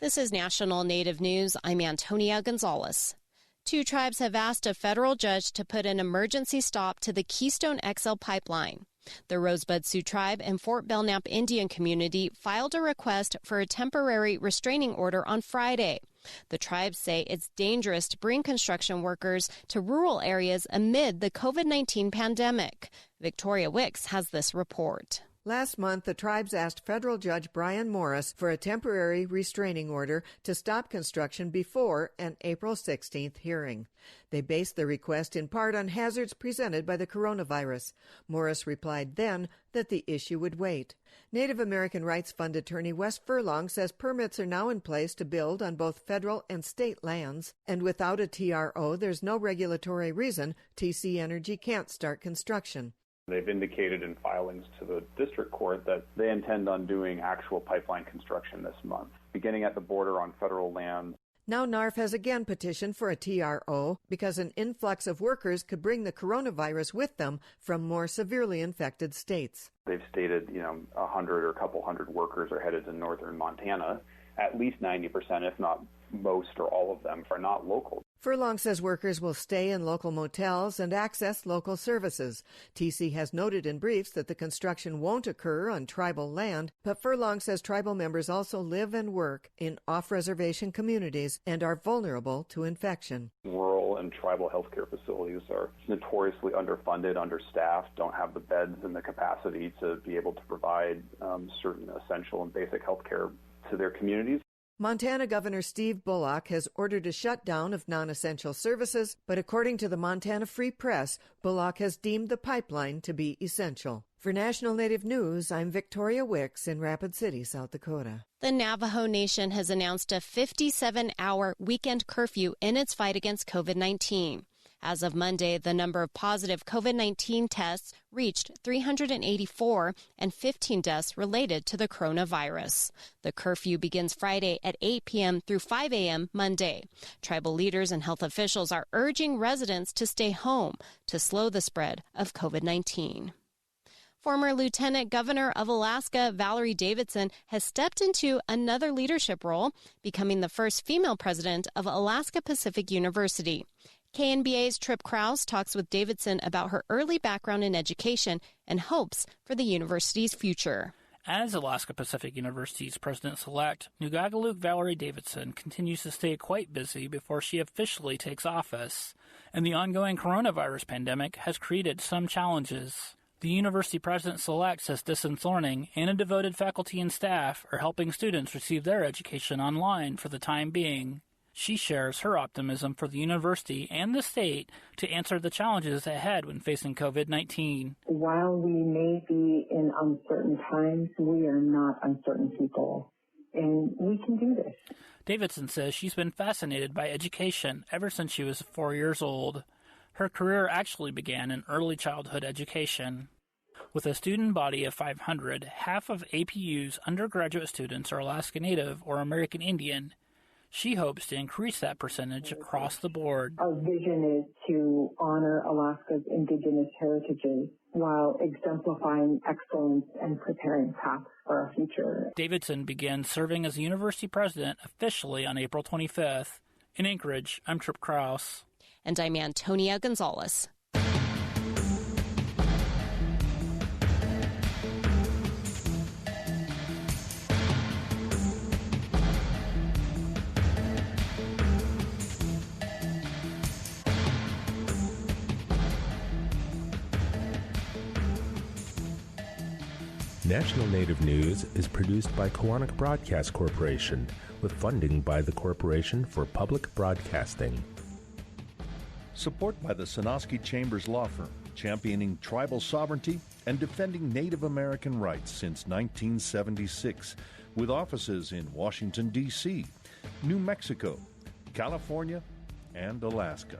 This is National Native News. I'm Antonia Gonzalez. Two tribes have asked a federal judge to put an emergency stop to the Keystone XL pipeline. The Rosebud Sioux Tribe and Fort Belknap Indian Community filed a request for a temporary restraining order on Friday. The tribes say it's dangerous to bring construction workers to rural areas amid the COVID-19 pandemic. Victoria Wicks has this report. Last month, the tribes asked federal judge Brian Morris for a temporary restraining order to stop construction before an April 16th hearing. They based the request in part on hazards presented by the coronavirus. Morris replied then that the issue would wait. Native American Rights Fund attorney Wes Furlong says permits are now in place to build on both federal and state lands, and without a TRO, there's no regulatory reason TC Energy can't start construction. They've indicated in filings to the district court that they intend on doing actual pipeline construction this month, beginning at the border on federal land. Now NARF has again petitioned for a TRO because an influx of workers could bring the coronavirus with them from more severely infected states. They've stated, 100 or a couple hundred workers are headed to northern Montana. At least 90%, if not most or all of them, are not local. Furlong says workers will stay in local motels and access local services. TC has noted in briefs that the construction won't occur on tribal land, but Furlong says tribal members also live and work in off-reservation communities and are vulnerable to infection. Rural and tribal healthcare facilities are notoriously underfunded, understaffed, don't have the beds and the capacity to be able to provide certain essential and basic healthcare to their communities. Montana Governor Steve Bullock has ordered a shutdown of non-essential services, but according to the Montana Free Press, Bullock has deemed the pipeline to be essential. For National Native News, I'm Victoria Wicks in Rapid City, South Dakota. The Navajo Nation has announced a 57-hour weekend curfew in its fight against COVID-19. As of Monday, the number of positive COVID-19 tests reached 384 and 15 deaths related to the coronavirus. The curfew begins Friday at 8 p.m. through 5 a.m. Monday. Tribal leaders and health officials are urging residents to stay home to slow the spread of COVID-19. Former Lieutenant Governor of Alaska, Valerie Davidson, has stepped into another leadership role, becoming the first female president of Alaska Pacific University. KNBA's Tripp Krause talks with Davidson about her early background in education and hopes for the university's future. As Alaska Pacific University's president-elect, Nugagaluk Valerie Davidson continues to stay quite busy before she officially takes office, and the ongoing coronavirus pandemic has created some challenges. The university president-elect says Dyson Thorning and a devoted faculty and staff are helping students receive their education online for the time being. She shares her optimism for the university and the state to answer the challenges ahead when facing COVID-19. While we may be in uncertain times, we are not uncertain people, and we can do this. Davidson says she's been fascinated by education ever since she was 4 years old. Her career actually began in early childhood education. With a student body of 500, half of APU's undergraduate students are Alaska Native or American Indian. She hopes to increase that percentage across the board. Our vision is to honor Alaska's indigenous heritages while exemplifying excellence and preparing paths for our future. Davidson began serving as university president officially on April 25th. In Anchorage, I'm Tripp Krause. And I'm Antonia Gonzalez. National Native News is produced by Kawanak Broadcast Corporation with funding by the Corporation for Public Broadcasting. Support by the Sonosky Chambers Law Firm, championing tribal sovereignty and defending Native American rights since 1976, with offices in Washington, D.C., New Mexico, California, and Alaska.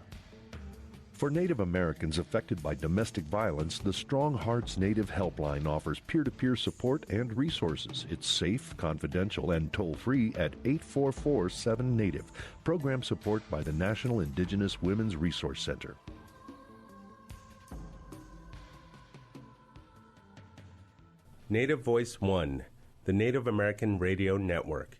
For Native Americans affected by domestic violence, the Strong Hearts Native Helpline offers peer-to-peer support and resources. It's safe, confidential, and toll-free at 844-7-NATIVE. Program support by the National Indigenous Women's Resource Center. Native Voice One, the Native American Radio Network.